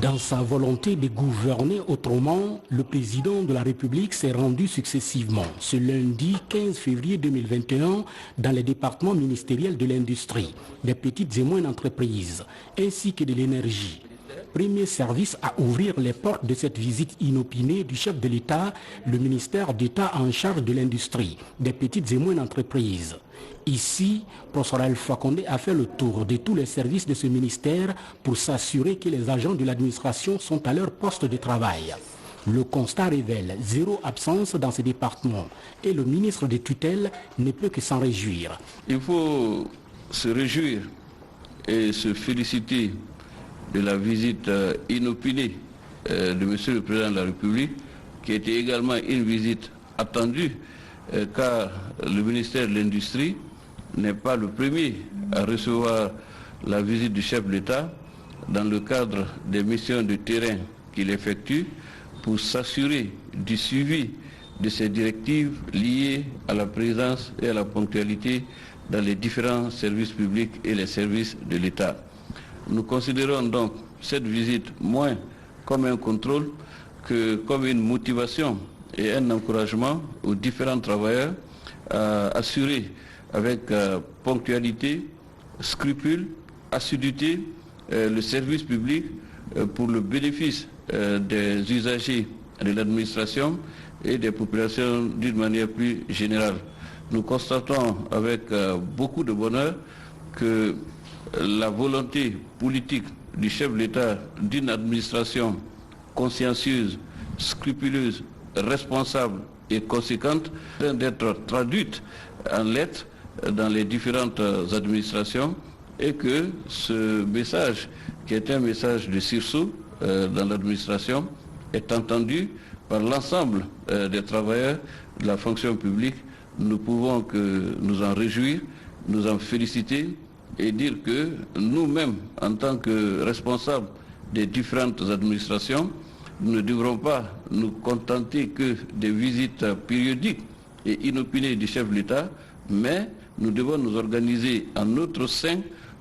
Dans sa volonté de gouverner autrement, le président de la République s'est rendu successivement ce lundi 15 février 2021 dans les départements ministériels de l'industrie, des petites et moyennes entreprises, ainsi que de l'énergie. Premier service à ouvrir les portes de cette visite inopinée du chef de l'État, le ministère d'État en charge de l'industrie, des petites et moyennes entreprises. Ici, professeur Alpha Condé a fait le tour de tous les services de ce ministère pour s'assurer que les agents de l'administration sont à leur poste de travail. Le constat révèle zéro absence dans ce département et le ministre de tutelle ne peut que s'en réjouir. Il faut se réjouir et se féliciter de la visite inopinée de Monsieur le Président de la République, qui était également une visite attendue, car le ministère de l'Industrie n'est pas le premier à recevoir la visite du chef de l'État dans le cadre des missions de terrain qu'il effectue pour s'assurer du suivi de ces directives liées à la présence et à la ponctualité dans les différents services publics et les services de l'État. Nous considérons donc cette visite moins comme un contrôle que comme une motivation et un encouragement aux différents travailleurs à assurer avec ponctualité, scrupule, assiduité le service public pour le bénéfice des usagers de l'administration et des populations d'une manière plus générale. Nous constatons avec beaucoup de bonheur que la volonté politique du chef de l'État d'une administration consciencieuse, scrupuleuse, responsable et conséquente d'être traduite en lettres dans les différentes administrations et que ce message, qui est un message de sursaut dans l'administration, est entendu par l'ensemble des travailleurs de la fonction publique. Nous pouvons que nous en réjouir, nous en féliciter et dire que nous-mêmes, en tant que responsables des différentes administrations, nous ne devrons pas nous contenter que des visites périodiques et inopinées du chef de l'État, mais nous devons nous organiser en notre sein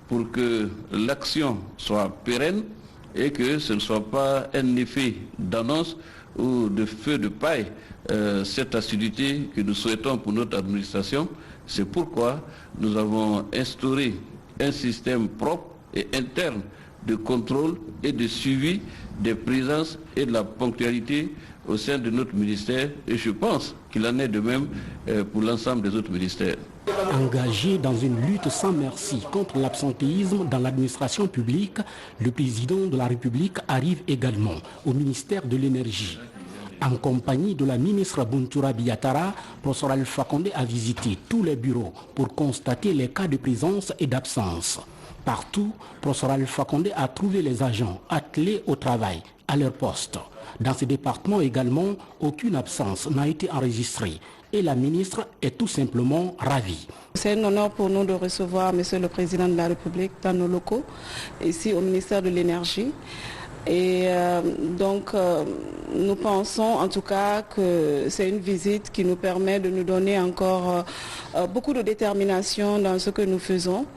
pour que l'action soit pérenne et que ce ne soit pas un effet d'annonce ou de feu de paille, cette assiduité que nous souhaitons pour notre administration. C'est pourquoi nous avons instauré un système propre et interne de contrôle et de suivi des présences et de la ponctualité au sein de notre ministère, et je pense qu'il en est de même pour l'ensemble des autres ministères. Engagé dans une lutte sans merci contre l'absentéisme dans l'administration publique, le président de la République arrive également au ministère de l'Énergie. En compagnie de la ministre Buntura Biatara, professeur Alpha Condé a visité tous les bureaux pour constater les cas de présence et d'absence. Partout, professeur Alpha Condé a trouvé les agents attelés au travail, à leur poste. Dans ce département également, aucune absence n'a été enregistrée et la ministre est tout simplement ravie. C'est un honneur pour nous de recevoir Monsieur le Président de la République dans nos locaux, ici au ministère de l'Énergie. Et nous pensons en tout cas que c'est une visite qui nous permet de nous donner encore beaucoup de détermination dans ce que nous faisons.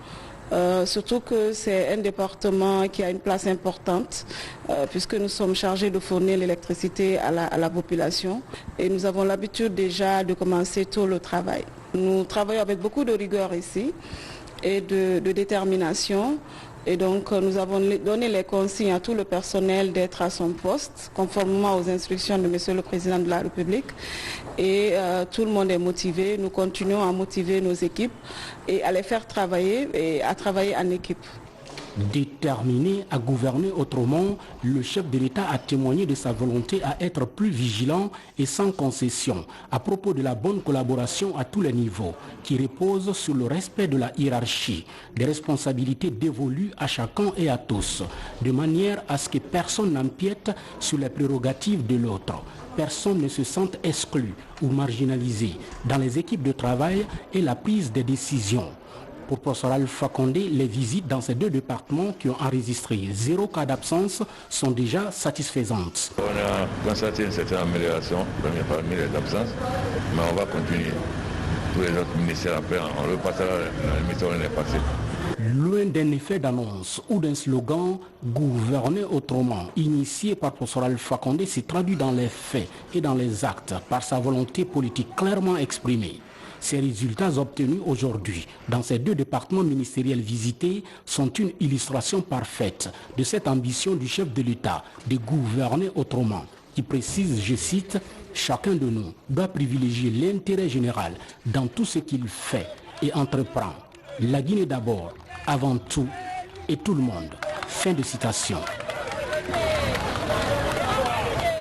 Surtout que c'est un département qui a une place importante puisque nous sommes chargés de fournir l'électricité à la population et nous avons l'habitude déjà de commencer tôt le travail. Nous travaillons avec beaucoup de rigueur ici et de détermination. Et donc nous avons donné les consignes à tout le personnel d'être à son poste, conformément aux instructions de Monsieur le Président de la République. Et tout le monde est motivé. Nous continuons à motiver nos équipes et à les faire travailler et à travailler en équipe. Déterminé à gouverner autrement, le chef de l'État a témoigné de sa volonté à être plus vigilant et sans concession à propos de la bonne collaboration à tous les niveaux qui repose sur le respect de la hiérarchie, des responsabilités dévolues à chacun et à tous, de manière à ce que personne n'empiète sur les prérogatives de l'autre. Personne ne se sente exclu ou marginalisé dans les équipes de travail et la prise des décisions. Pour professeur Alpha Condé, les visites dans ces deux départements qui ont enregistré 0 cas d'absence sont déjà satisfaisantes. On a constaté une certaine amélioration, parmi les absences, mais on va continuer. Tous les autres ministères après, on repassera la limite où on est passé. Loin d'un effet d'annonce ou d'un slogan, gouverner autrement, initié par professeur Alpha Condé, s'est traduit dans les faits et dans les actes par sa volonté politique clairement exprimée. Ces résultats obtenus aujourd'hui dans ces 2 départements ministériels visités sont une illustration parfaite de cette ambition du chef de l'État de gouverner autrement, qui précise, je cite, « Chacun de nous doit privilégier l'intérêt général dans tout ce qu'il fait et entreprend. La Guinée d'abord, avant tout et tout le monde. » Fin de citation.